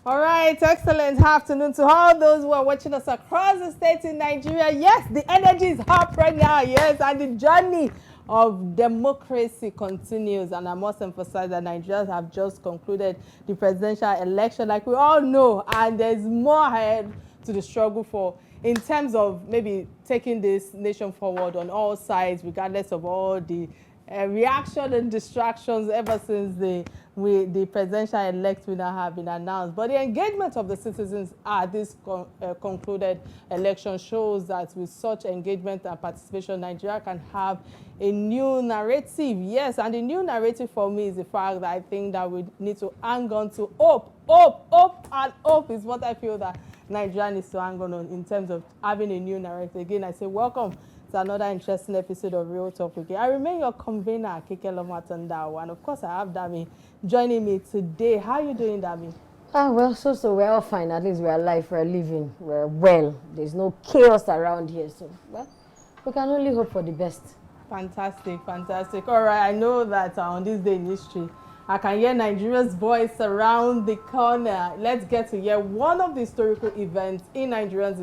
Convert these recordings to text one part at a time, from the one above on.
All right, excellent afternoon to all those who are watching us across the states in Nigeria. Yes, the energy is up right now. Yes, and the journey of democracy continues. And I must emphasize that Nigerians have just concluded the presidential election, like we all know, and there's more ahead to the struggle for in terms of maybe taking this nation forward on all sides, regardless of all the reaction and distractions ever since the presidential elect winner have been announced. But the engagement of the citizens at this concluded election shows that with such engagement and participation, Nigeria can have a new narrative. Yes, and the new narrative for me is the fact that I think that we need to hang on to hope. Hope and hope is what I feel that Nigeria needs to hang on in terms of having a new narrative. Again, I say welcome to another interesting episode of Real Talk Kike. I remain your convener, Kike Atanda-Owo, and of course I have Dami joining me today. How are you doing, Dami? Well, so we're all fine. At least we're alive, we're living, we're well. There's no chaos around here, so well, we can only hope for the best. Fantastic, fantastic. All right, I know that on this day in history, I can hear Nigeria's voice around the corner. Let's get to hear one of the historical events in Nigeria's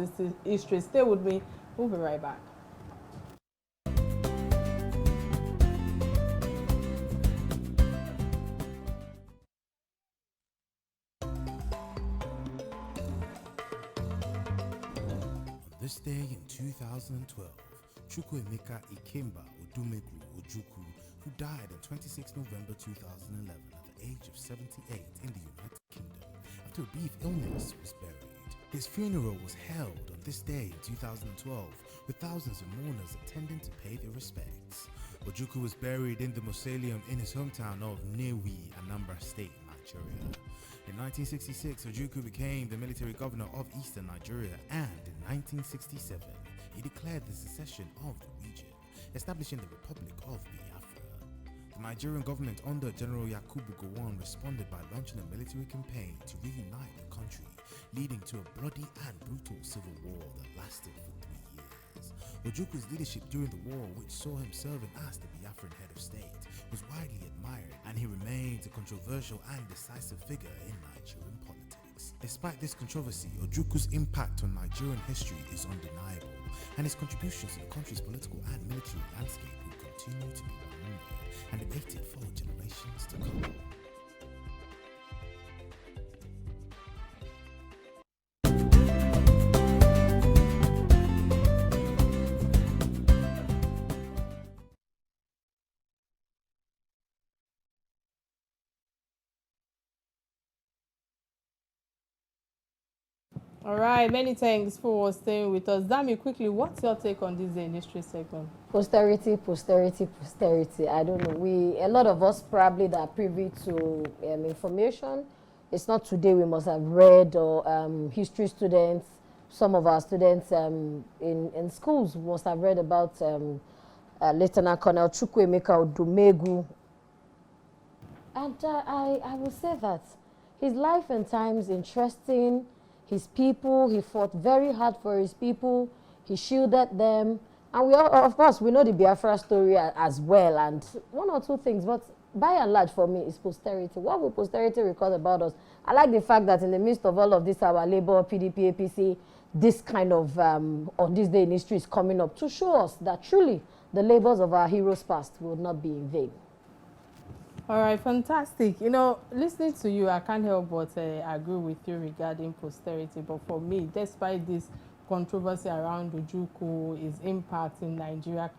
history. Stay with me. We'll be right back. This day in 2012, Chukwuemeka Ikemba Ojukwu, who died on 26 November 2011 at the age of 78 in the United Kingdom after a brief illness, was buried. His funeral was held on this day in 2012 with thousands of mourners attending to pay their respects. Ojukwu was buried in the mausoleum in his hometown of Nnewi, Anambra State, Nigeria. In 1966, Ojukwu became the military governor of eastern Nigeria, and in 1967, he declared the secession of the region, establishing the Republic of Biafra. The Nigerian government under General Yakubu Gowon responded by launching a military campaign to reunite the country, leading to a bloody and brutal civil war that lasted for 3 years. Ojukwu's leadership during the war, which saw him serving as the Biafran head of state, was widely admired, and he remains a controversial and decisive figure in Nigerian politics. Despite this controversy, Ojukwu's impact on Nigerian history is undeniable, and his contributions to the country's political and military landscape will continue to be remembered and debated for generations to come. All right, many thanks for staying with us. Dami, quickly, what's your take on this industry segment? Posterity. I don't know. A lot of us probably that are privy to information. It's not today we must have read, or history students, some of our students in schools must have read about Lieutenant Colonel Chukwuemeka Odumegwu. And I will say that his life and times interesting. His people, he fought very hard for his people. He shielded them. And we all, of course, we know the Biafra story as well. And one or two things, but by and large for me, is posterity. What will posterity record about us? I like the fact that in the midst of all of this, our Labour, PDP, APC, this kind of, on this day in history is coming up to show us that truly the labors of our heroes past will not be in vain. All right, fantastic. You know, listening to you, I can't help but agree with you regarding posterity. But for me, despite this controversy around Ojukwu, his impact in Nigeria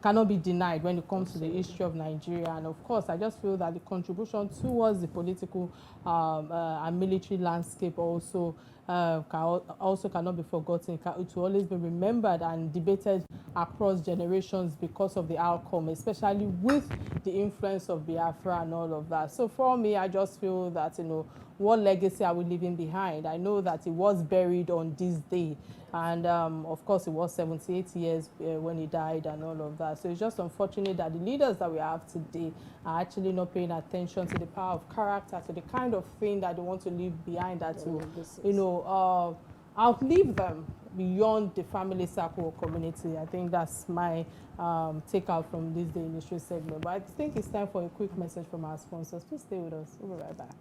cannot be denied when it comes to the history of Nigeria. And of course, I just feel that the contribution towards the political and military landscape also cannot be forgotten. It will always be remembered and debated across generations because of the outcome, especially with the influence of Biafra and all of that. So for me, I just feel that, what legacy are we leaving behind? I know that he was buried on this day, and of course it was 78 years when he died and all of that. So it's just unfortunate that the leaders that we have today are actually not paying attention to the power of character, to the kind of thing that they want to leave behind, that will outlive them beyond the family circle or community. I think that's my takeout from this day in history segment. But I think it's time for a quick message from our sponsors. Please stay with us. We'll be right back.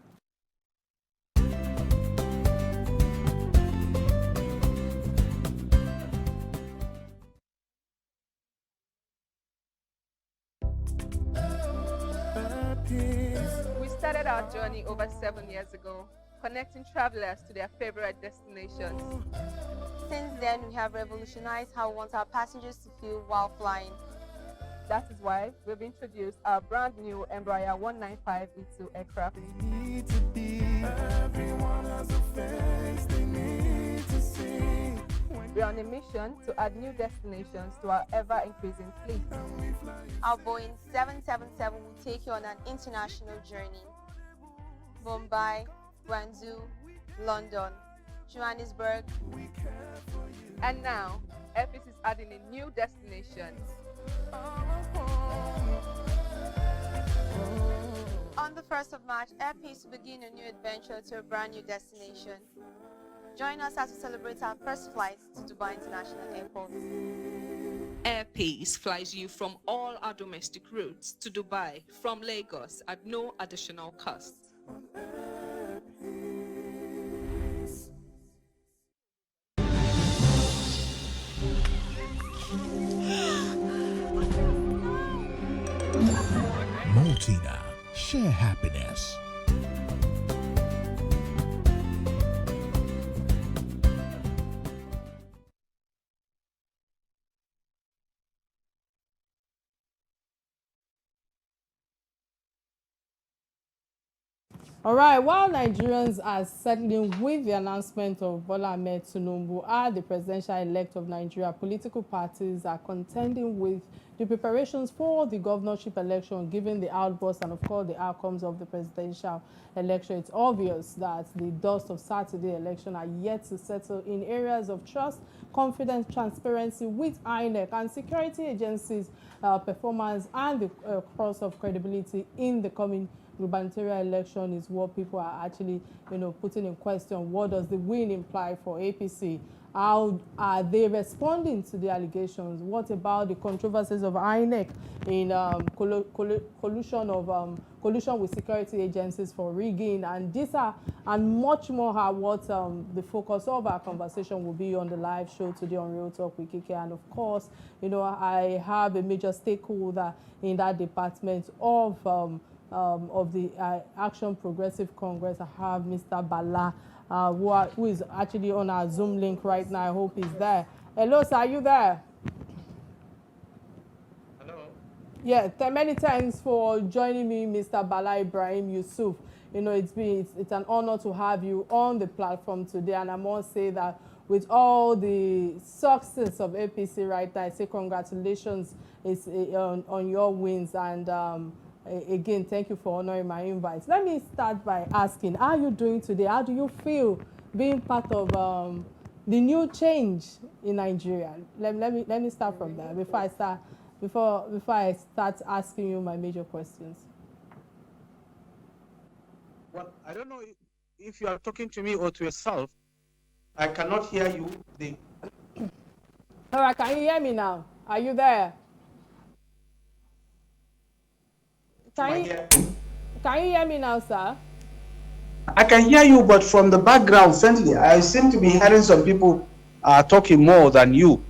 We started our journey over 7 years ago, connecting travelers to their favorite destinations. Since then, we have revolutionized how we want our passengers to feel while flying. That is why we've introduced our brand new Embraer 195 E2 aircraft. We are on a mission to add new destinations to our ever-increasing fleet. Our Boeing 777 will take you on an international journey. Mumbai, Guangzhou, London, Johannesburg. And now, Airpeace is adding a new destination. On the 1st of March, Airpeace will begin a new adventure to a brand new destination. Join us as we celebrate our first flight to Dubai International Airport. Airpeace flies you from all our domestic routes to Dubai from Lagos at no additional cost. Multina, share happiness. All right, while Nigerians are settling with the announcement of Bola Tinubu as the presidential-elect of Nigeria, political parties are contending with the preparations for the governorship election, given the outbursts and, of course, the outcomes of the presidential election. It's obvious that the dust of Saturday election are yet to settle in areas of trust, confidence, transparency with INEC and security agencies' performance and the cross of credibility in the coming gubernatorial election is what people are actually, putting in question. What does the win imply for APC? How are they responding to the allegations? What about the controversies of INEC in collusion with security agencies for rigging? And these are, and much more are what the focus of our conversation will be on the live show today on Real Talk with Kike. And of course, I have a major stakeholder in that department of the Action Progressive Congress. I have Mr. Bala, who is actually on our Zoom link right now. I hope he's there. Hello, sir, are you there? Hello. Yeah, many thanks for joining me, Mr. Bala Ibrahim Yusuf. It's an honor to have you on the platform today, and I must say that with all the success of APC right now, I say congratulations on your wins, and again, thank you for honoring my invite. Let me start by asking, how are you doing today? How do you feel being part of the new change in Nigeria? Let me start from there before I start asking you my major questions. Well, I don't know if you are talking to me or to yourself. I cannot hear you. All right, can you hear me now? Are you there? Can you hear me now, sir? I can hear you, but from the background, faintly, I seem to be hearing some people talking more than you.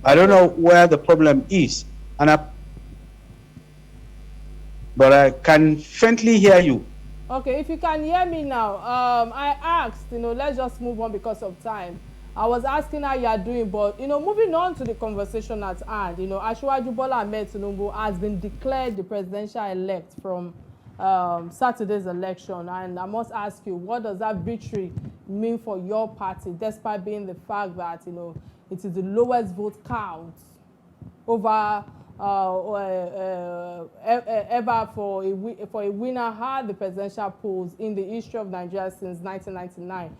I don't know where the problem is, but I can faintly hear you. Okay, if you can hear me now, I asked, let's just move on because of time. I was asking how you are doing, but, moving on to the conversation at hand, Asiwaju Bola Tinubu has been declared the presidential-elect from Saturday's election. And I must ask you, what does that victory mean for your party, despite being the fact that, it is the lowest vote count over ever for a winner had the presidential polls in the history of Nigeria since 1999.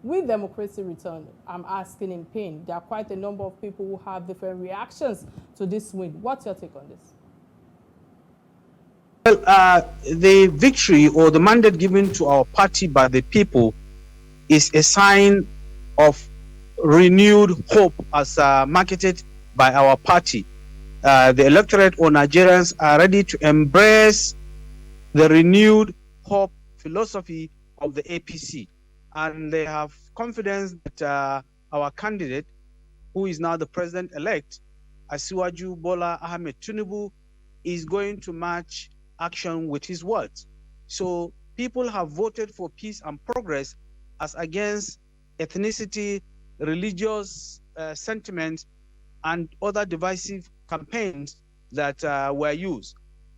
With democracy return, I'm asking in pain. There are quite a number of people who have different reactions to this win. What's your take on this? Well, the victory or the mandate given to our party by the people is a sign of renewed hope as marketed by our party. The electorate or Nigerians are ready to embrace the renewed hope philosophy of the APC. And they have confidence that our candidate, who is now the president-elect, Asiwaju Bola Tinubu, is going to march action with his words. So people have voted for peace and progress as against ethnicity, religious sentiments, and other divisive campaigns that were used.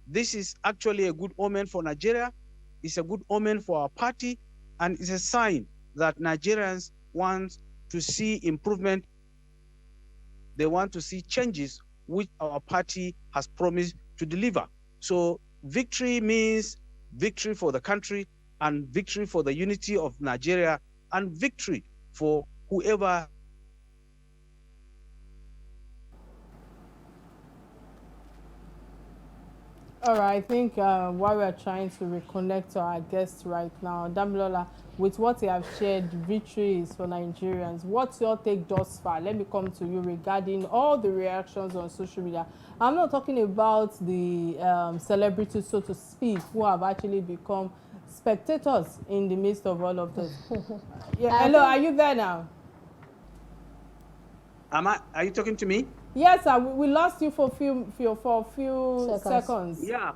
This is actually a good omen for Nigeria. It's a good omen for our party, and it's a sign that Nigerians want to see improvement. They want to see changes which our party has promised to deliver. So victory means victory for the country, and victory for the unity of Nigeria, and victory for whoever. All right, I think while we are trying to reconnect to our guests right now, Damilola, with what you have shared, victory is for Nigerians. What's your take thus far? Let me come to you regarding all the reactions on social media. I'm not talking about the celebrities, so to speak, who have actually become spectators in the midst of all of this. Yeah, hello, are you there now? Are you talking to me? Yes, sir. We lost you for a few seconds. Yeah.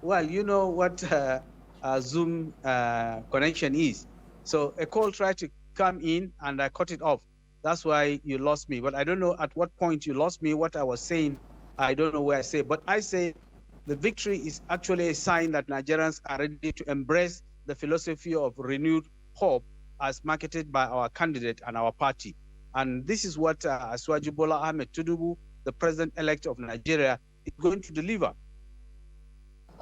Well, you know what Zoom connection is. So a call tried to come in and I cut it off. That's why you lost me. But I don't know at what point you lost me, what I was saying. I don't know where I say. But I say the victory is actually a sign that Nigerians are ready to embrace the philosophy of renewed hope as marketed by our candidate and our party. And this is what Asiwaju Bola Tinubu, the president-elect of Nigeria, is going to deliver.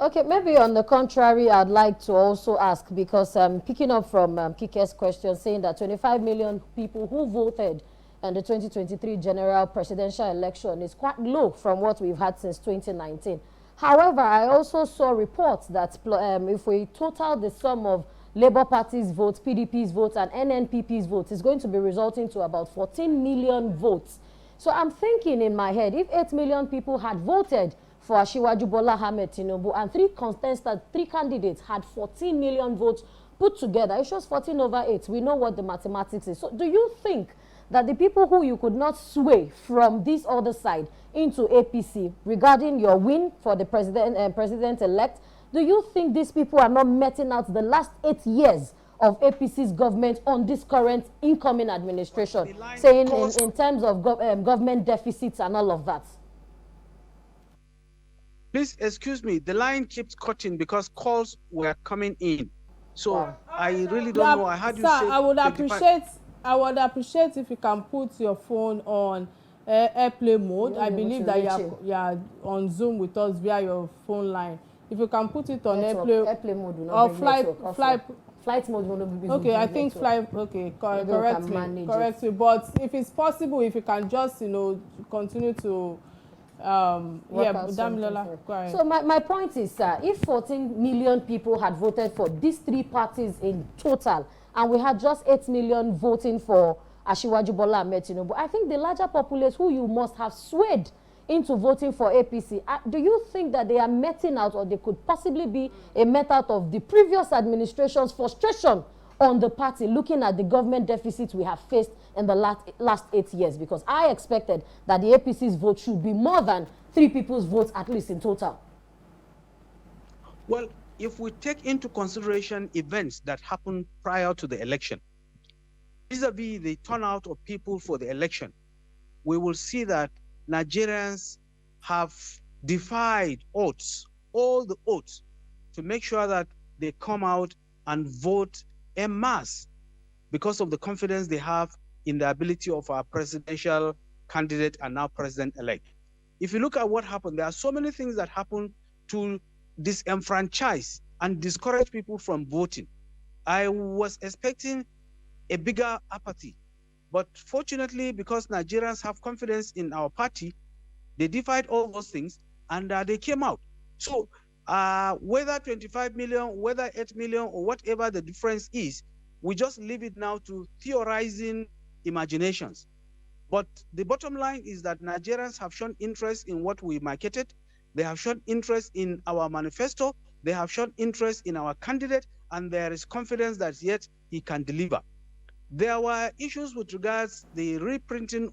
Okay, maybe on the contrary, I'd like to also ask, because picking up from Kike's question, saying that 25 million people who voted in the 2023 general presidential election is quite low from what we've had since 2019. However, I also saw reports that if we total the sum of Labour Party's votes, PDP's votes, and NNPP's votes, is going to be resulting to about 14 million votes. So I'm thinking in my head, if 8 million people had voted for Asiwaju Bola Tinubu and three candidates had 14 million votes put together, it's just 14 over 8. We know what the mathematics is. So do you think that the people who you could not sway from this other side into APC regarding your win for the president-elect, do you think these people are not meting out the last 8 years of APC's government on this current incoming administration, saying in terms of government deficits and all of that? Please excuse me, the line keeps cutting because calls were coming in. So I really don't know. I heard you say I would appreciate if you can put your phone on airplane mode. I believe that you are on Zoom with us via your phone line. If you can put it on airplane mode or flight mode will not be okay, I think flight. Okay, correct me. But if it's possible, if you can just continue to Damilola. So my point is, if 14 million people had voted for these three parties in total, and we had just 8 million voting for Asiwaju Bola Tinubu, I think the larger populace who you must have swayed into voting for APC, do you think that they are meting out, or they could possibly be a met out of the previous administration's frustration on the party, looking at the government deficit we have faced in the last 8 years? Because I expected that the APC's vote should be more than 3 people's votes, at least in total. Well, if we take into consideration events that happened prior to the election, vis-a-vis the turnout of people for the election, we will see that Nigerians have defied oaths, all the oaths, to make sure that they come out and vote en masse because of the confidence they have in the ability of our presidential candidate and now president-elect. If you look at what happened, there are so many things that happen to disenfranchise and discourage people from voting. I was expecting a bigger apathy. But fortunately, because Nigerians have confidence in our party, they defied all those things and they came out. So whether 25 million, whether 8 million, or whatever the difference is, we just leave it now to theorizing imaginations. But the bottom line is that Nigerians have shown interest in what we marketed. They have shown interest in our manifesto. They have shown interest in our candidate, and there is confidence that yet he can deliver. There were issues with regards the reprinting,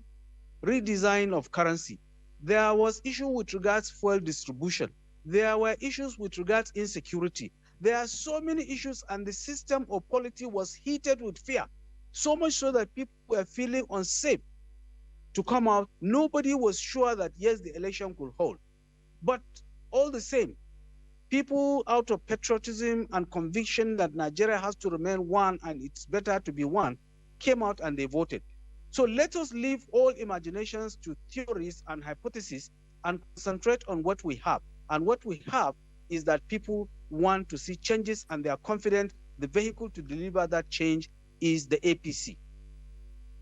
redesign of currency. There was issue with regards fuel distribution. There were issues with regards insecurity. There are so many issues, and the system of polity was heated with fear, so much so that people were feeling unsafe to come out. Nobody was sure that, yes, the election could hold. But all the same, people out of patriotism and conviction that Nigeria has to remain one and it's better to be one, came out and they voted. So let us leave all imaginations to theories and hypotheses and concentrate on what we have. And what we have is that people want to see changes, and they are confident the vehicle to deliver that change is the APC.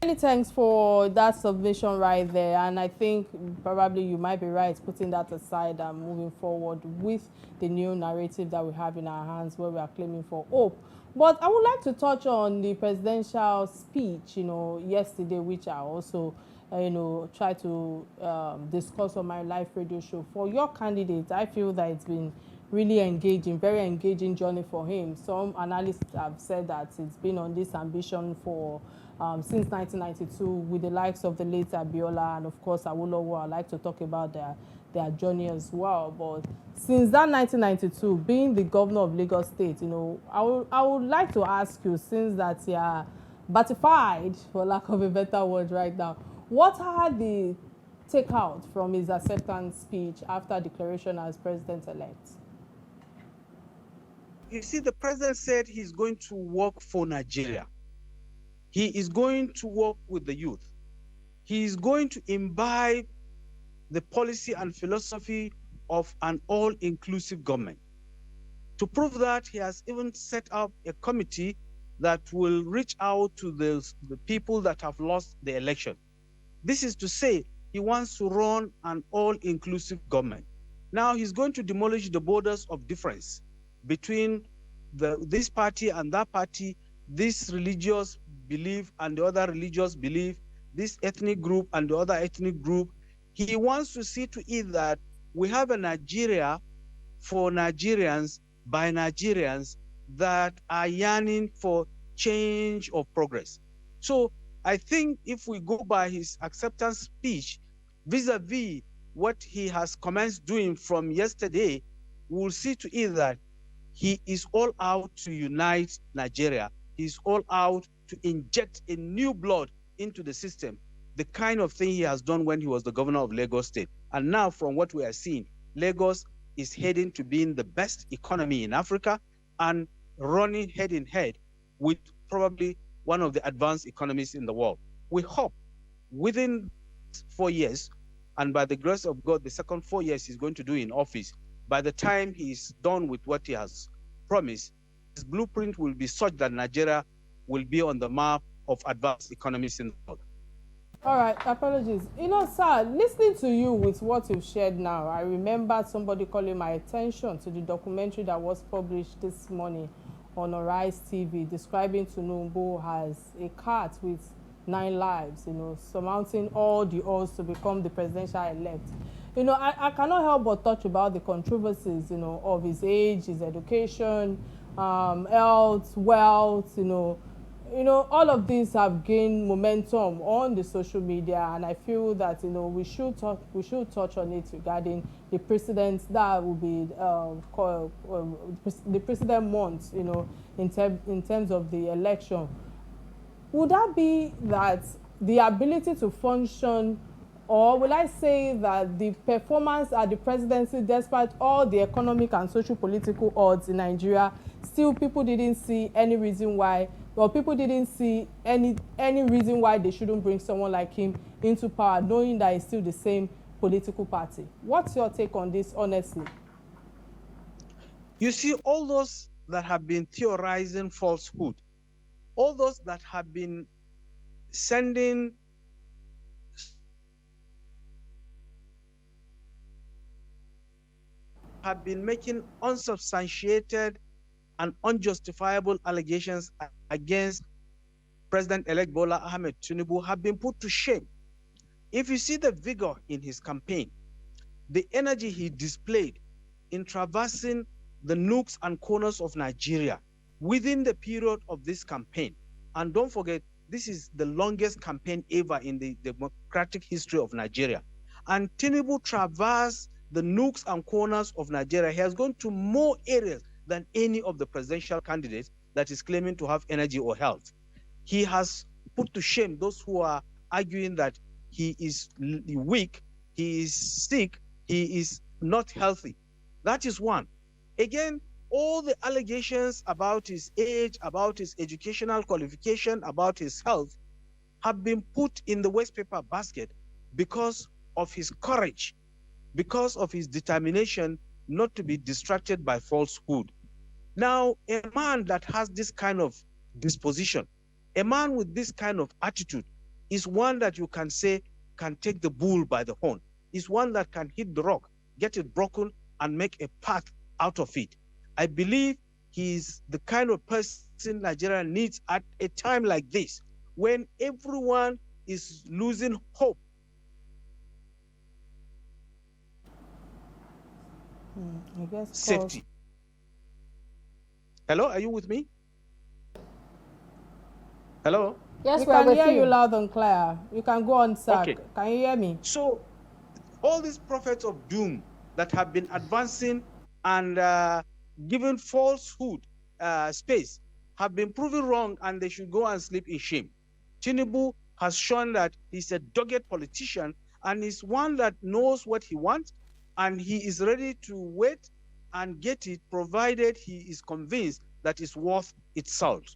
Many thanks for that submission right there, and I think probably you might be right putting that aside and moving forward with the new narrative that we have in our hands, where we are claiming for hope. But I would like to touch on the presidential speech, yesterday, which I also, try to discuss on my live radio show. For your candidate, I feel that it's been really engaging, very engaging journey for him. Some analysts have said that it's been on this ambition for since 1992 with the likes of the late Abiola and of course Awolowo. I like to talk about their journey as well. But since that 1992, being the governor of Lagos State, I would like to ask you, since that you are batified, for lack of a better word right now, what are the takeout from his acceptance speech after declaration as president-elect? You see, the president said he's going to work for Nigeria. He is going to work with the youth. He is going to imbibe the policy and philosophy of an all-inclusive government. To prove that, he has even set up a committee that will reach out to the people that have lost the election. This is to say, he wants to run an all-inclusive government. Now he's going to demolish the borders of difference between this party and that party, this religious belief and the other religious belief, this ethnic group and the other ethnic group. He wants to see to it that we have a Nigeria for Nigerians by Nigerians that are yearning for change or progress. So I think if we go by his acceptance speech, vis-a-vis what he has commenced doing from yesterday, we'll see to it that he is all out to unite Nigeria. He's all out to inject a new blood into the system, the kind of thing he has done when he was the governor of Lagos State. And now, from what we are seeing, Lagos is heading to being the best economy in Africa and running head in head with probably one of the advanced economies in the world. We hope within 4 years, and by the grace of God, the second 4 years he's going to do in office, by the time he's done with what he has promised, his blueprint will be such that Nigeria will be on the map of advanced economies in the world. All right, apologies. Sir, listening to you with what you've shared now, I remember somebody calling my attention to the documentary that was published this morning on Arise TV, describing Tinubu as a cat with 9 lives, surmounting all the odds to become the presidential elect. I cannot help but touch about the controversies, of his age, his education, health, wealth, all of these have gained momentum on the social media, and I feel that we should touch on it regarding the precedents that will be the precedent months, in terms of the election. Would that be that the ability to function, or will I say that the performance at the presidency, despite all the economic and social political odds in Nigeria, still people didn't see any reason why, or people didn't see any reason why they shouldn't bring someone like him into power, knowing that it's still the same political party? What's your take on this, honestly? You see, all those that have been theorizing falsehood, all those that have been sending have been making unsubstantiated and unjustifiable allegations against President-elect Bola Ahmed Tinubu have been put to shame. If you see the vigor in his campaign, the energy he displayed in traversing the nooks and corners of Nigeria within the period of this campaign, and don't forget, this is the longest campaign ever in the democratic history of Nigeria, and Tinubu traversed the nooks and corners of Nigeria. He has gone to more areas than any of the presidential candidates that is claiming to have energy or health. He has put to shame those who are arguing that he is weak, he is sick, he is not healthy. That is one. Again, all the allegations about his age, about his educational qualification, about his health have been put in the waste paper basket because of his courage, because of his determination not to be distracted by falsehood. Now, a man that has this kind of disposition, a man with this kind of attitude is one that you can say can take the bull by the horn, is one that can hit the rock, get it broken, and make a path out of it. I believe he is the kind of person Nigeria needs at a time like this, when everyone is losing hope. I guess Safety. Hello, are you with me? Hello? Yes, we we are can with hear you you. loud and clear. You can go on, sir. Okay. Can you hear me? So all these prophets of doom that have been advancing and giving falsehood space have been proven wrong, and they should go and sleep in shame. Tinubu has shown that he's a dogged politician and is one that knows what he wants, and he is ready to wait and get it, provided he is convinced that it's worth its salt.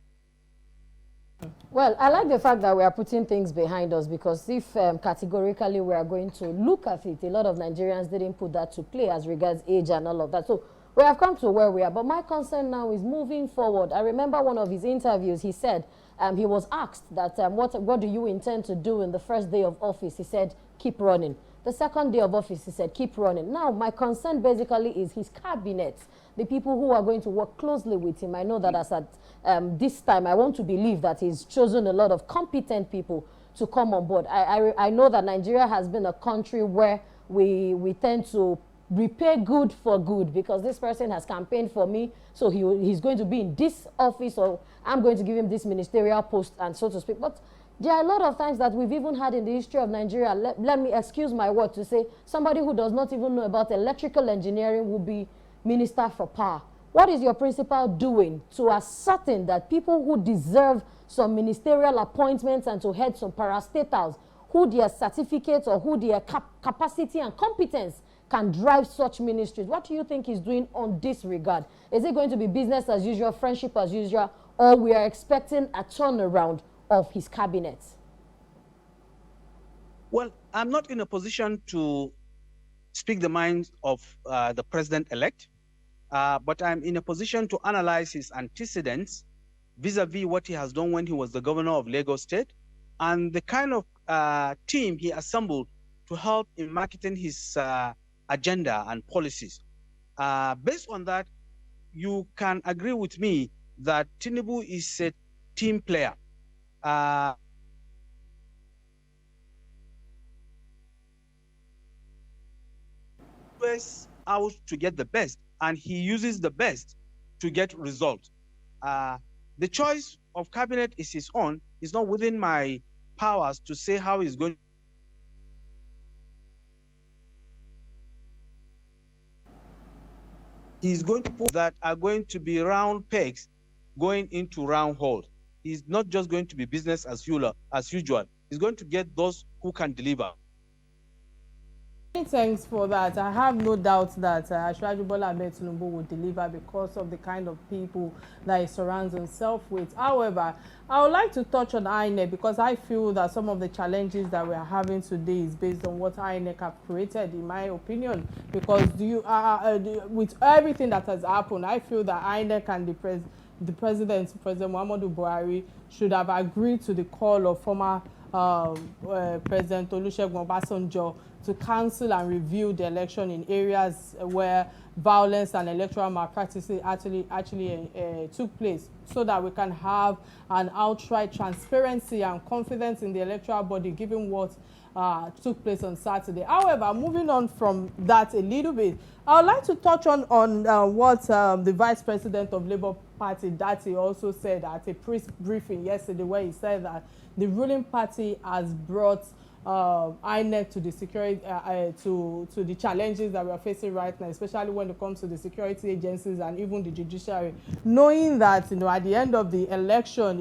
Well, I like the fact that we are putting things behind us, because if categorically we are going to look at it, a lot of Nigerians didn't put that to play as regards age and all of that. So we have come to where we are. But my concern now is moving forward. I remember one of his interviews, he said, he was asked that what do you intend to do in the first day of office? He said, keep running. The second day of office, he said, keep running. Now, my concern basically is his cabinet, the people who are going to work closely with him. I know that as at this time, I want to believe that he's chosen a lot of competent people to come on board. I know that Nigeria has been a country where we tend to repay good for good, because this person has campaigned for me, so he's going to be in this office, or I'm going to give him this ministerial post, and so to speak. But there are a lot of times that we've even had in the history of Nigeria, let me excuse my word to say, somebody who does not even know about electrical engineering will be minister for power. What is your principal doing to ascertain that people who deserve some ministerial appointments and to head some parastatals, who their certificates or who their capacity and competence can drive such ministries? What do you think he's doing on this regard? Is it going to be business as usual, friendship as usual, or we are expecting a turnaround of his cabinet? Well, I'm not in a position to speak the mind of the president-elect, but I'm in a position to analyze his antecedents vis-a-vis what he has done when he was the governor of Lagos State, and the kind of team he assembled to help in marketing his agenda and policies. Based on that, you can agree with me that Tinubu is a team player. Out to get the best, and he uses the best to get results. The choice of cabinet is his own. It's not within my powers to say how he's going. He's going to put that are going to be round pegs going into round holes. He's not just going to be business as usual. He's going to get those who can deliver. Thanks for that. I have no doubt that Asiwaju Bola Tinubu will deliver because of the kind of people that he surrounds himself with. However, I would like to touch on INEC, because I feel that some of the challenges that we are having today is based on what INEC have created, in my opinion. Because with everything that has happened, I feel that INEC and the President Muhammadu Buhari, should have agreed to the call of former President Olusegun Obasanjo to cancel and review the election in areas where violence and electoral malpractices actually took place, so that we can have an outright transparency and confidence in the electoral body, given what took place on Saturday. However, moving on from that a little bit, I would like to touch on what the Vice President of Labour Party, Dati, also said at a press briefing yesterday, where he said that the ruling party has brought INEC to the security to the challenges that we are facing right now, especially when it comes to the security agencies and even the judiciary, knowing that at the end of the election,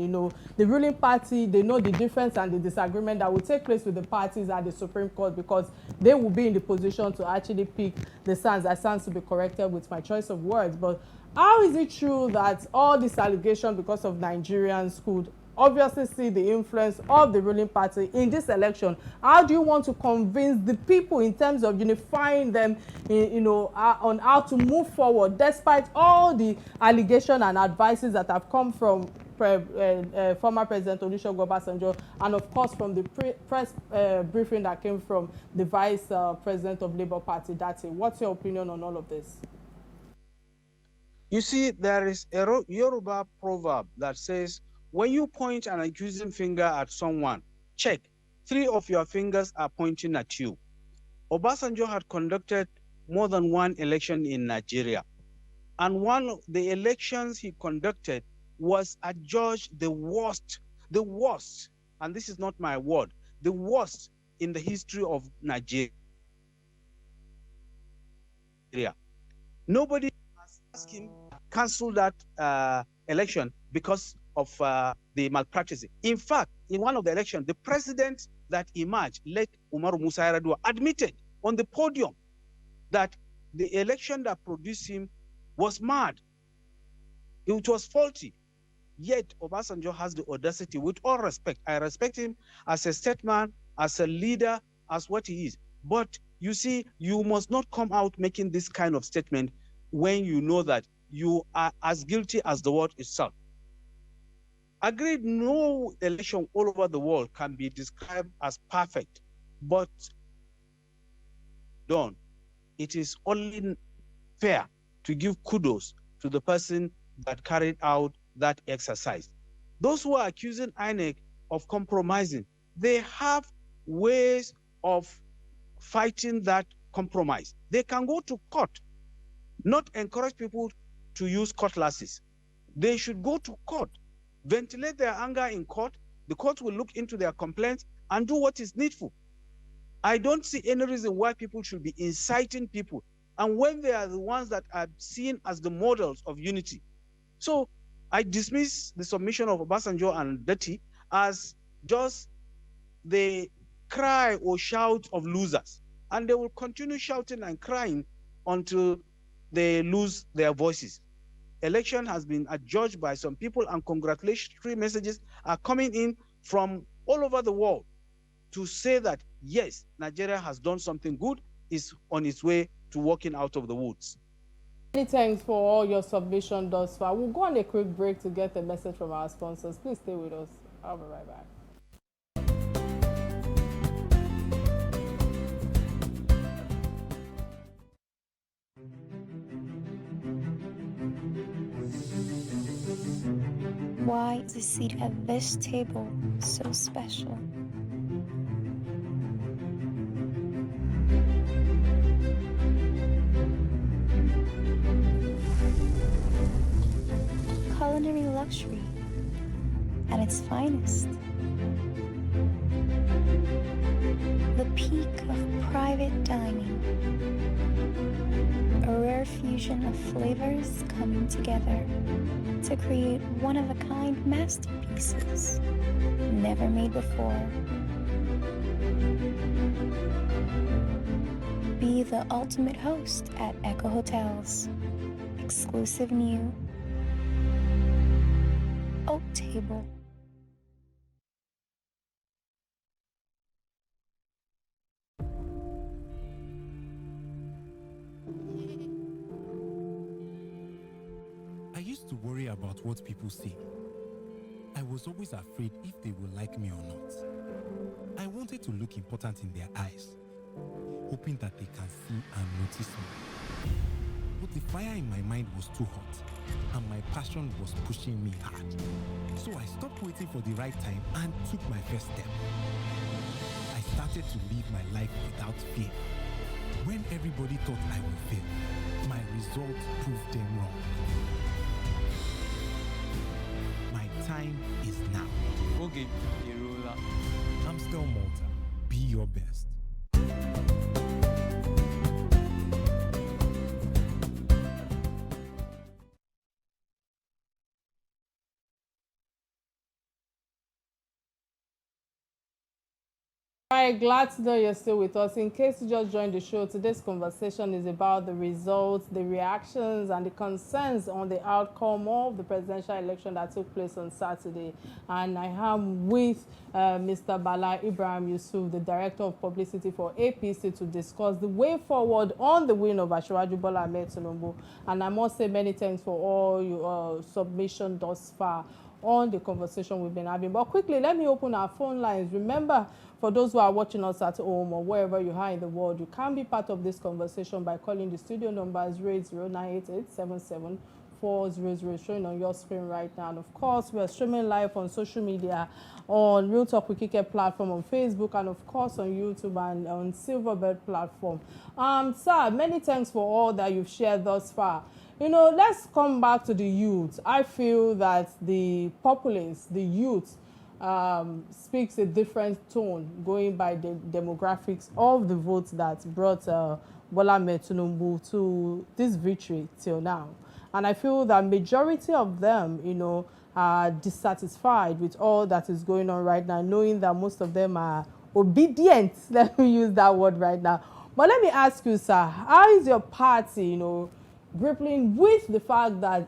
the ruling party, they know the difference and the disagreement that will take place with the parties at the Supreme Court, because they will be in the position to actually pick the stands. I stand to be corrected with my choice of words, but how is it true that all this allegation because of Nigerians could obviously see the influence of the ruling party in this election? How do you want to convince the people in terms of unifying them on how to move forward despite all the allegations and advices that have come from former President Olusegun Obasanjo, and of course from the press briefing that came from the Vice President of Labour Party, Dati? What's your opinion on all of this? You see, there is a Yoruba proverb that says, when you point an accusing finger at someone, check, 3 of your fingers are pointing at you. Obasanjo had conducted more than one election in Nigeria. And one of the elections he conducted was adjudged the worst, and this is not my word, the worst in the history of Nigeria. Nobody has asked him to cancel that election because of the malpractice. In fact, in one of the elections, the president that emerged, late Umaru Musa Yar'Adua, admitted on the podium that the election that produced him was mad. It was faulty. Yet Obasanjo has the audacity, with all respect. I respect him as a statesman, as a leader, as what he is. But you see, you must not come out making this kind of statement when you know that you are as guilty as the world itself. Agreed, no election all over the world can be described as perfect, but done. It is only fair to give kudos to the person that carried out that exercise. Those who are accusing INEC of compromising, they have ways of fighting that compromise. They can go to court, not encourage people to use cutlasses. They should go to court, ventilate their anger in court. The court will look into their complaints and do what is needful. I don't see any reason why people should be inciting people, and when they are the ones that are seen as the models of unity. So I dismiss the submission of Obasanjo and Dati as just the cry or shout of losers. And they will continue shouting and crying until they lose their voices. Election has been adjudged by some people, and congratulatory messages are coming in from all over the world to say that, yes, Nigeria has done something good, is on its way to walking out of the woods. Many thanks for all your submission thus far. We'll go on a quick break to get a message from our sponsors. Please stay with us. I'll be right back. Why is a seat at this table so special? Culinary luxury at its finest. The peak of private dining. A rare fusion of flavors coming together to create one-of-a-kind masterpieces never made before. Be the ultimate host at Echo Hotels. Exclusive new Oak Table. I used to worry about what people say. I was always afraid if they will like me or not. I wanted to look important in their eyes, hoping that they can see and notice me. But the fire in my mind was too hot, and my passion was pushing me hard. So I stopped waiting for the right time and took my first step. I started to live my life without fear. When everybody thought I would fail, my result proved them wrong. My time is now. Okay, Irola. Amstel Malta. Be be your best. All right, glad to know you're still with us. In case you just joined the show, today's conversation is about the results, the reactions, and the concerns on the outcome of the presidential election that took place on Saturday. And I am with Mr. Bala Yusuf, the Director of Publicity for APC, to discuss the way forward on the win of Asiwaju Bola Tinubu. And I must say many thanks for all your submission thus far on the conversation we've been having. But quickly, let me open our phone lines. Remember, for those who are watching us at home or wherever you are in the world, you can be part of this conversation by calling the studio number 080-988-77-400, showing on your screen right now. And of course, we are streaming live on social media, on Real Talk with Kike platform, on Facebook, and of course on YouTube and on Silverbird platform. Sir, many thanks for all that you've shared thus far. You know, let's come back to the youth. I feel that the populace, the youth, speaks a different tone going by the demographics of the votes that brought Bola Tinubu to this victory till now. And I feel that majority of them, you know, are dissatisfied with all that is going on right now, knowing that most of them are obedient. Let me use that word right now. But let me ask you, sir, how is your party, you know, grappling with the fact that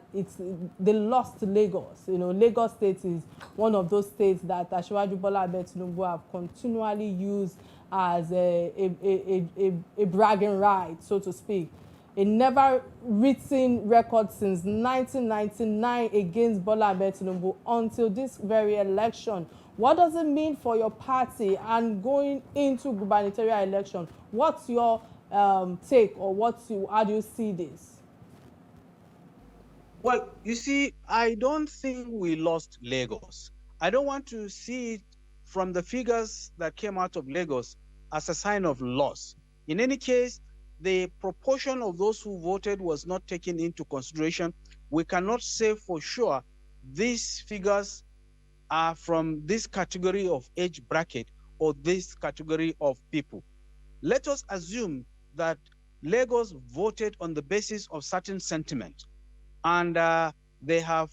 they lost Lagos? You know, Lagos State is one of those states that Asiwaju Bola Tinubu have continually used as a bragging right, so to speak. A never written record since 1999 against Bola Tinubu until this very election. What does it mean for your party and going into gubernatorial election? What's your take, or how do you see this? Well, you see, I don't think we lost Lagos. I don't want to see it from the figures that came out of Lagos as a sign of loss. In any case, the proportion of those who voted was not taken into consideration. We cannot say for sure these figures are from this category of age bracket or this category of people. Let us assume that Lagos voted on the basis of certain sentiment, and they have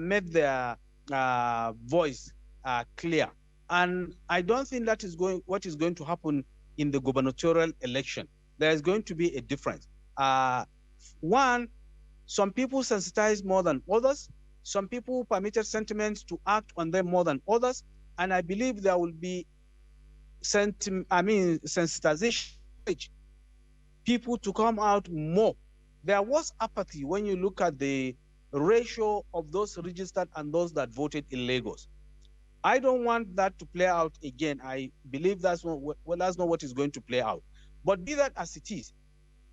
made their voice clear. And I don't think that is what is going to happen in the gubernatorial election. There is going to be a difference. One, some people sensitize more than others. Some people permitted sentiments to act on them more than others. And I believe there will be sensitization, people to come out more. There was apathy when you look at the ratio of those registered and those that voted in Lagos. I don't want that to play out again. I believe that's not what is going to play out. But be that as it is,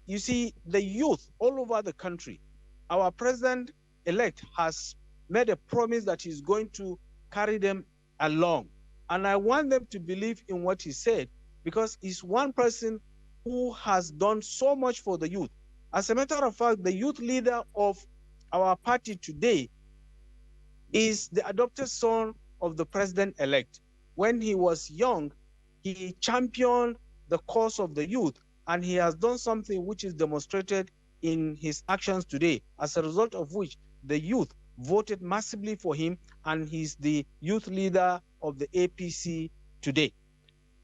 you see, the youth all over the country, our president-elect has made a promise that he's going to carry them along. And I want them to believe in what he said, because he's one person who has done so much for the youth. As a matter of fact, the youth leader of our party today is the adopted son of the president-elect. When he was young, he championed the cause of the youth, and he has done something which is demonstrated in his actions today, as a result of which the youth voted massively for him, and he's the youth leader of the APC today.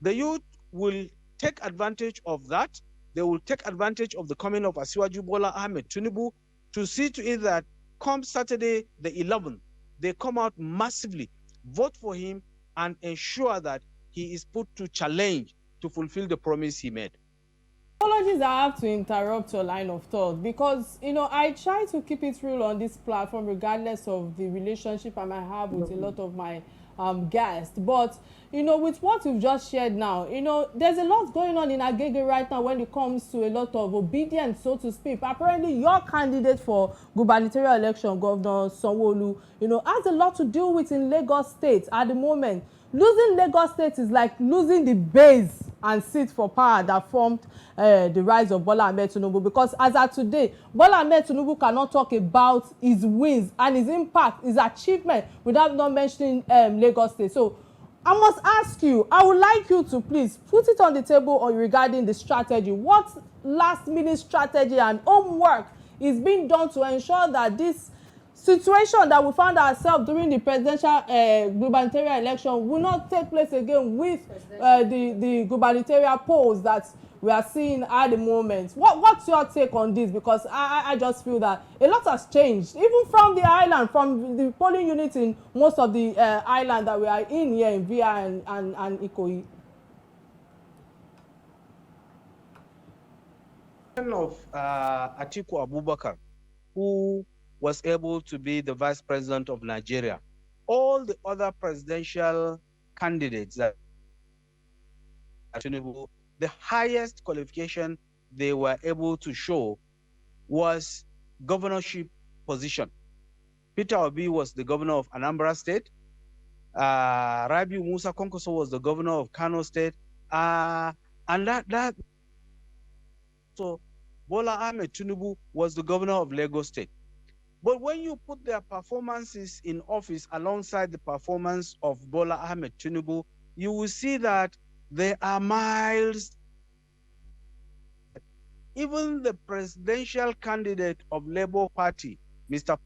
The youth will take advantage of that. They will take advantage of the coming of Asiwaju Bola Tinubu to see to it that come Saturday the 11th, they come out massively, vote for him, and ensure that he is put to challenge to fulfill the promise he made. Apologies, I have to interrupt your line of thought, because, you know, I try to keep it real on this platform regardless of the relationship I might have with a lot of my guests. But, you know, with what you've just shared now, you know, there's a lot going on in Agege right now when it comes to a lot of obedience, so to speak. Apparently, your candidate for gubernatorial election, Governor Sanwo-Olu, you know, has a lot to do with in Lagos State at the moment. Losing Lagos State is like losing the base and seat for power that formed the rise of Bola Tinubu, because as of today, Bola Tinubu cannot talk about his wins and his impact, his achievement, without not mentioning Lagos State. So I must ask you, I would like you to please put it on the table or regarding the strategy. What last minute strategy and homework is being done to ensure that this situation that we found ourselves during the presidential gubernatorial election will not take place again with the gubernatorial polls that we are seeing at the moment? What's your take on this? Because I just feel that a lot has changed, even from the island, from the polling units in most of the island that we are in here in Via and Ikoyi. Of Atiku Abubakar, who was able to be the vice president of Nigeria. All the other presidential candidates that Tinubu, the highest qualification they were able to show was governorship position. Peter Obi was the governor of Anambra State. Rabiu Musa Konkoso was the governor of Kano State. And so Bola Ahmed Tinubu was the governor of Lagos State. But when you put their performances in office alongside the performance of Bola Ahmed Tinubu, you will see that they are miles. Even the presidential candidate of Labour Party, Mr.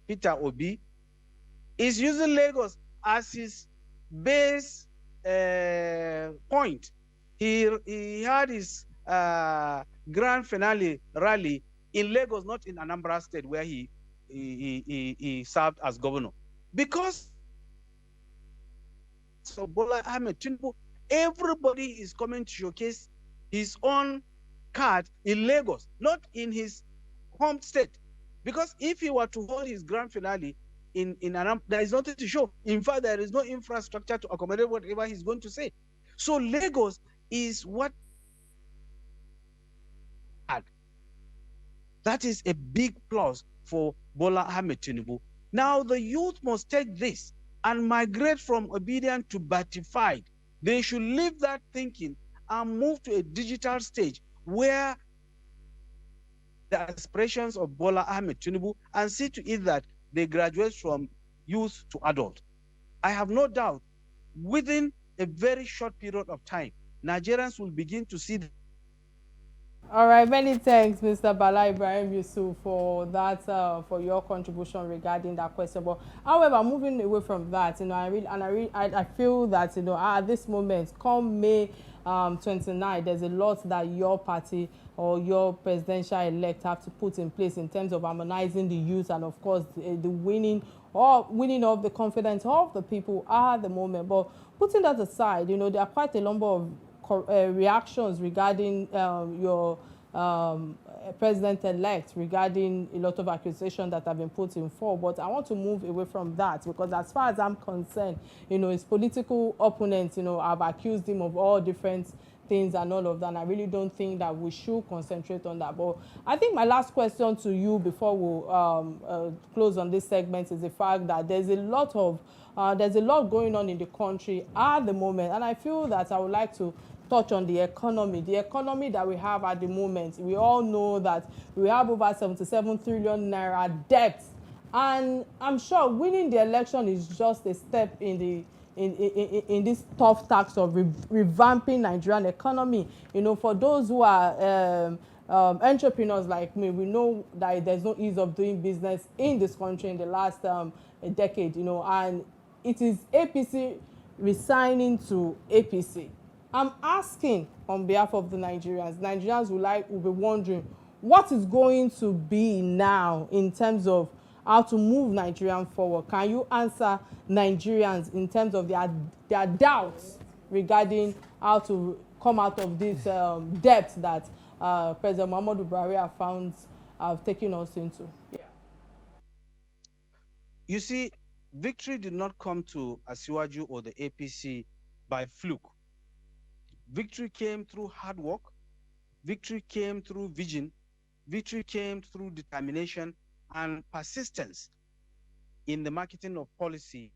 Peter Obi, is using Lagos as his base point. He had his grand finale rally in Lagos, not in Anambra State, where he served as governor. Because so Bola Ahmed Tinubu, everybody is coming to showcase his own card in Lagos, not in his home state. Because if he were to hold his grand finale in Anambra, there is nothing to show. In fact, there is no infrastructure to accommodate whatever he's going to say. So Lagos is what that is a big plus for Bola Ahmed Tinubu. Now the youth must take this and migrate from obedient to batified. They should leave that thinking and move to a digital stage where the aspirations of Bola Ahmed Tinubu, and see to it that they graduate from youth to adult. I have no doubt within a very short period of time, Nigerians will begin to see. All right, many thanks, Mr. Bala Ibrahim Yusuf, for that, for your contribution regarding that question. But however, moving away from that, I feel that, at this moment, come May 29, there's a lot that your party or your presidential elect have to put in place in terms of harmonizing the youth and, of course, the winning of the confidence of the people at the moment. But putting that aside, there are quite a number of reactions regarding your president-elect, regarding a lot of accusations that have been put in forward. But I want to move away from that, because as far as I'm concerned, his political opponents, have accused him of all different things and all of that. And I really don't think that we should concentrate on that. But I think my last question to you before we close on this segment is the fact that there's a lot going on in the country at the moment, and I feel that I would like to touch on the economy that we have at the moment. We all know that we have over 77 trillion naira debt, and I'm sure winning the election is just a step in this tough task of revamping Nigerian economy. For those who are entrepreneurs like me, we know that there's no ease of doing business in this country in the last decade, and it is APC resigning to APC. I'm asking on behalf of the Nigerians will be wondering what is going to be now in terms of how to move Nigerian forward. Can you answer Nigerians in terms of their doubts regarding how to come out of this debt that President Muhammadu Buhari have taken us into? Yeah. You see, victory did not come to Asiwaju or the APC by fluke. Victory came through hard work. Victory came through vision. Victory came through determination and persistence in the marketing of policy.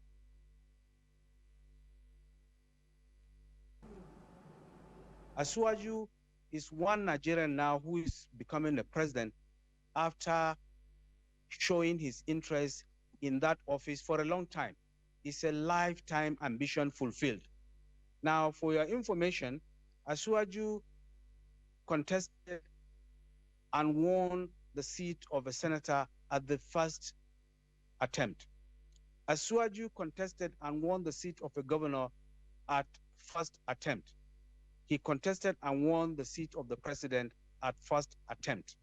Asiwaju is one Nigerian now who is becoming the president after showing his interest in that office for a long time. It's a lifetime ambition fulfilled. Now, for your information, Asuwaju contested and won the seat of a senator at the first attempt. Asuwaju contested and won the seat of a governor at first attempt. He contested and won the seat of the president at first attempt.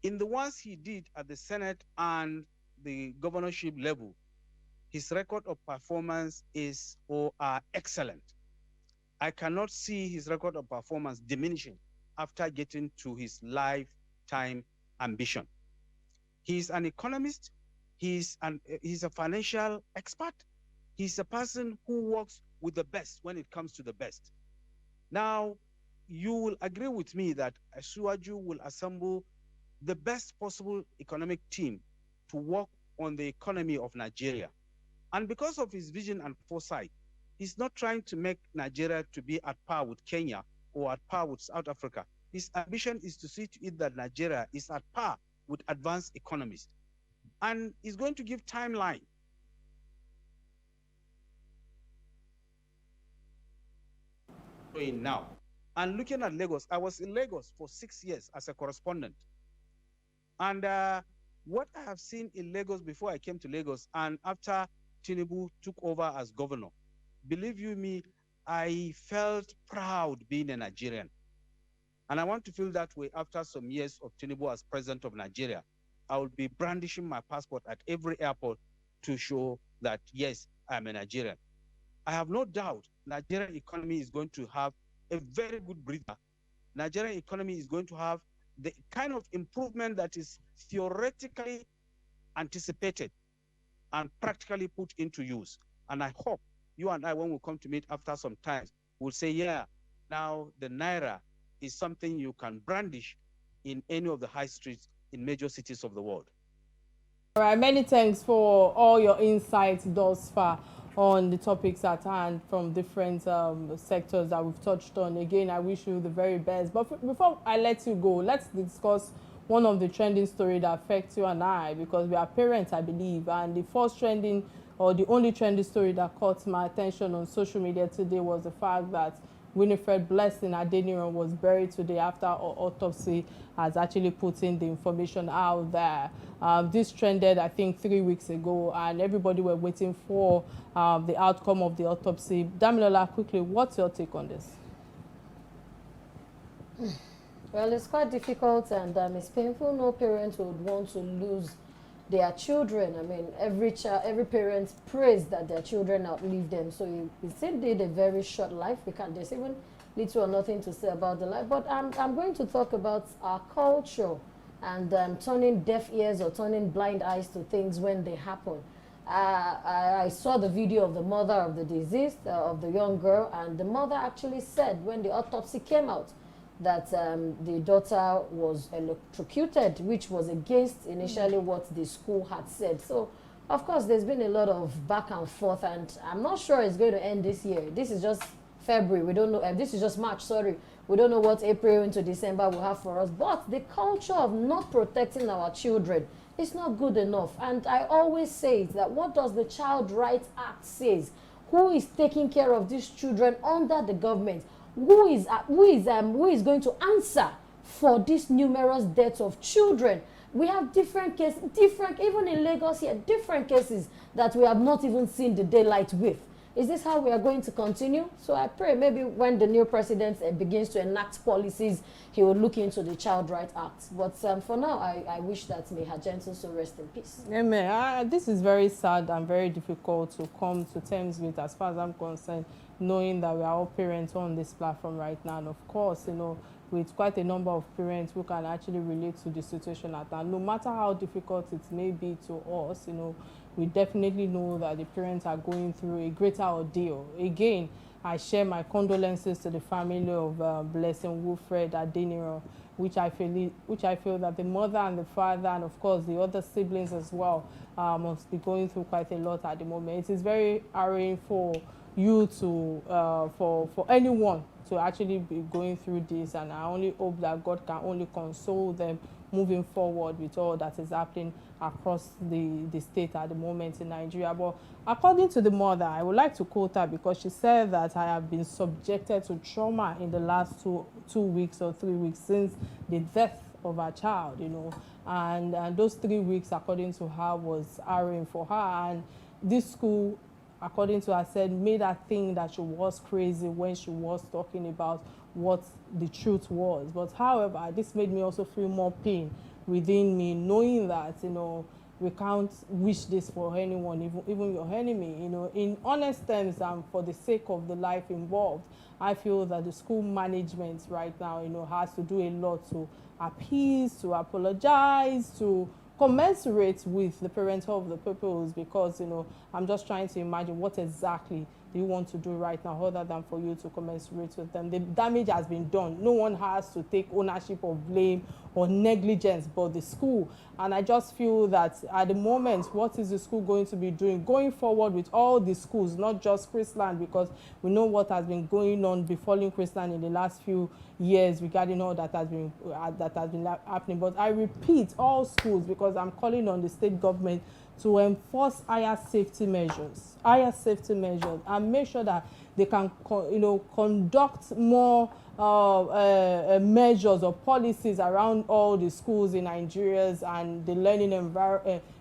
In the ones he did at the Senate and the governorship level, his record of performance is or are excellent. I cannot see his record of performance diminishing after getting to his lifetime ambition. He's an economist, he's a financial expert, he's a person who works with the best when it comes to the best. Now, you will agree with me that Asuwaju will assemble the best possible economic team to work on the economy of Nigeria. And because of his vision and foresight, he's not trying to make Nigeria to be at par with Kenya or at par with South Africa. His ambition is to see to it that Nigeria is at par with advanced economies. And he's going to give timeline. Now, and looking at Lagos, I was in Lagos for 6 years as a correspondent. And what I have seen in Lagos before I came to Lagos and after Tinubu took over as governor, believe you me, I felt proud being a Nigerian. And I want to feel that way after some years of Tinubu as president of Nigeria. I will be brandishing my passport at every airport to show that, yes, I'm a Nigerian. I have no doubt Nigerian economy is going to have a very good breather. Nigerian economy is going to have the kind of improvement that is theoretically anticipated and practically put into use. And I hope you and I, when we come to meet after some time, will say, yeah, now the Naira is something you can brandish in any of the high streets in major cities of the world. All right, many thanks for all your insights thus far on the topics at hand from different sectors that we've touched on. Again, I wish you the very best. But before I let you go, let's discuss one of the trending stories that affects you and I, because we are parents, I believe. And the first trending, or the only trending story that caught my attention on social media today was the fact that Winifred Blessing Adeniran was buried today after autopsy has actually put in the information out there. This trended, I think, 3 weeks ago, and everybody were waiting for the outcome of the autopsy. Damilola, quickly, what's your take on this? Well, it's quite difficult and it's painful. No parent would want to lose their children. I mean, every parent prays that their children outlive them. So he still did a very short life. There's even little or nothing to say about the life. But I'm going to talk about our culture and turning deaf ears or turning blind eyes to things when they happen. I saw the video of the mother of the deceased, of the young girl, and the mother actually said when the autopsy came out that the daughter was electrocuted, which was against initially what the school had said. So, of course, there's been a lot of back and forth, and I'm not sure it's going to end this year. This is just February. We don't know. This is just March, sorry. We don't know what April into December will have for us. But the culture of not protecting our children is not good enough. And I always say that what does the Child Rights Act says? Who is taking care of these children under the government? Who is going to answer for these numerous deaths of children? We have different cases, even in Lagos here, different cases that we have not even seen the daylight with. Is this how we are going to continue? So I pray maybe when the new president begins to enact policies, he will look into the Child Rights Act. But for now, I wish that may her gentle soul rest in peace. Amen. This is very sad and very difficult to come to terms with, as far as I'm concerned, knowing that we are all parents on this platform right now. And of course, with quite a number of parents who can actually relate to the situation at hand. No matter how difficult it may be to us, we definitely know that the parents are going through a greater ordeal. Again, I share my condolences to the family of Blessing Wilfred Adeniran, which I feel that the mother and the father, and of course the other siblings as well, must be going through quite a lot at the moment. It is very harrowing for you to, for anyone to actually be going through this, and I only hope that God can only console them moving forward with all that is happening across the state at the moment in Nigeria. But according to the mother, I would like to quote her because she said that I have been subjected to trauma in the last two weeks or 3 weeks since the death of her child, you know. And those 3 weeks, according to her, was harrowing for her. And this school, according to her, said made her think that she was crazy when she was talking about what the truth was. But however, this made me also feel more pain within me, knowing that, you know, we can't wish this for anyone, even your enemy. You know, in honest terms and for the sake of the life involved, I feel that the school management right now, you know, has to do a lot to appease, to apologize, to commensurate with the parents of the pupils, because, you know, I'm just trying to imagine what exactly do you want to do right now other than for you to commensurate with them. The damage has been done. No one has to take ownership of blame or negligence but the school. And I just feel that at the moment, what is the school going to be doing going forward with all the schools, not just Chrisland, because we know what has been going on befalling Chrisland in the last few years regarding all that has been happening. But I repeat, all schools, because I'm calling on the state government to enforce higher safety measures, and make sure that they can, you know, conduct more measures or policies around all the schools in Nigeria and the learning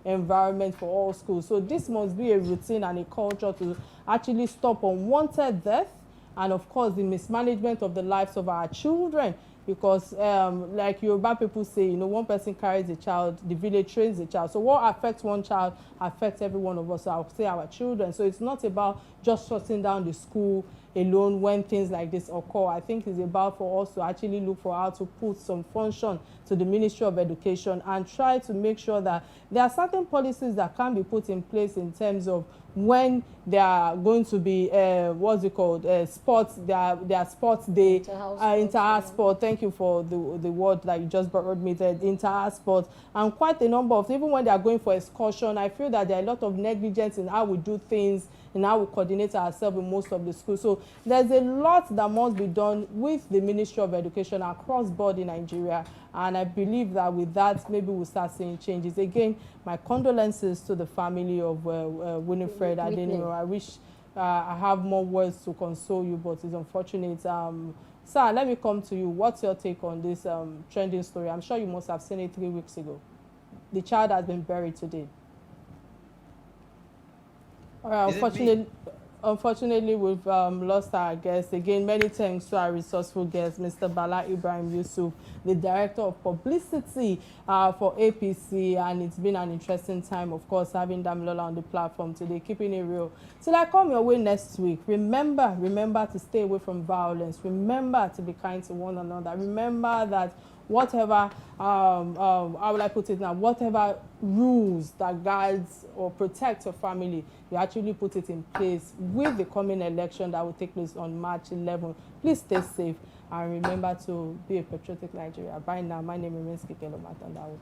environment for all schools. So this must be a routine and a culture to actually stop unwanted death and, of course, the mismanagement of the lives of our children. Because like Yoruba people say, you know, one person carries a child, the village trains the child. So what affects one child affects every one of us. So I'll say our children. So it's not about just shutting down the school alone when things like this occur. I think it's about for us to actually look for how to put some function to the Ministry of Education and try to make sure that there are certain policies that can be put in place in terms of when there are going to be what's it called, sports, their sports day, inter-house sport. Thank you for the word that you just brought me there, inter-house sport, and quite a number of, even when they are going for excursion, I feel that there are a lot of negligence in how we do things and how we coordinate ourselves in most of the schools. So there's a lot that must be done with the Ministry of Education across board in Nigeria. And I believe that with that, maybe we'll start seeing changes. Again, my condolences to the family of Winifred Adeniro. I wish I have more words to console you, but it's unfortunate. Sir, let me come to you. What's your take on this trending story? I'm sure you must have seen it 3 weeks ago. The child has been buried today. All right, unfortunately, we've lost our guest. Again, many thanks to our resourceful guest, Mr. Bala Yusuf, the Director of Publicity for APC. And it's been an interesting time, of course, having Damilola on the platform today, keeping it real. Till I come your way next week, remember to stay away from violence. Remember to be kind to one another. Remember that whatever, how will I put it now, whatever rules that guides or protect your family, you actually put it in place with the coming election that will take place on March 11. Please stay safe and remember to be a patriotic Nigeria. Bye now. My name is Kike Atanda-Owo.